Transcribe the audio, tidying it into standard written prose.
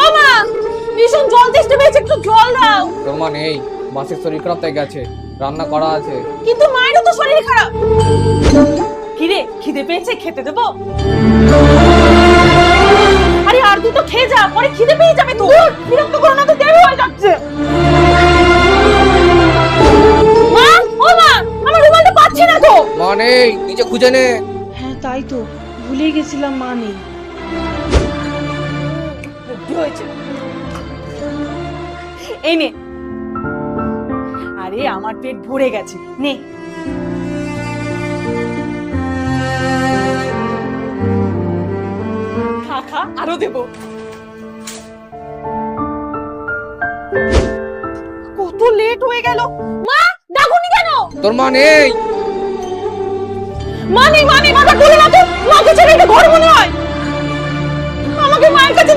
ও মা, ভীষণ জল তেষ্টা পেয়েছে, একটু জল দাও। তোর মা নেই, মাসির শরীর খারাপ তাই গেছে, রান্না করা আছে। কিন্তু মায়েরও তো শরীর খারাপ। কি রে, খিদে পেয়েছে, খেতে দেবো? আরে আর দুটো খেয়ে যা, পরে খিদে পেয়ে যাবে তো। বিরক্ত করো না তো, দেরি হয়ে যাচ্ছে। মা, ও মা, আমার রুমালটা পাচ্ছি না তো। মা নেই, নিচে খুঁজে নে। হ্যাঁ তাই তো, ভুলে গেছিলাম মা নেই। কি হয়েছে? এই নে। আরে আমার পেট ভরে গেছে, নে। খা খা, আরো দেবো। কত লেট হয়ে গেল। মা, ডাকুনি কেন? তোর মা নেই। মা নেই, মা নেই, মাথা বলে না তো। মাকে ছেড়ে এটা ঘর মনে হয়। আমাকে মায়ের কাছে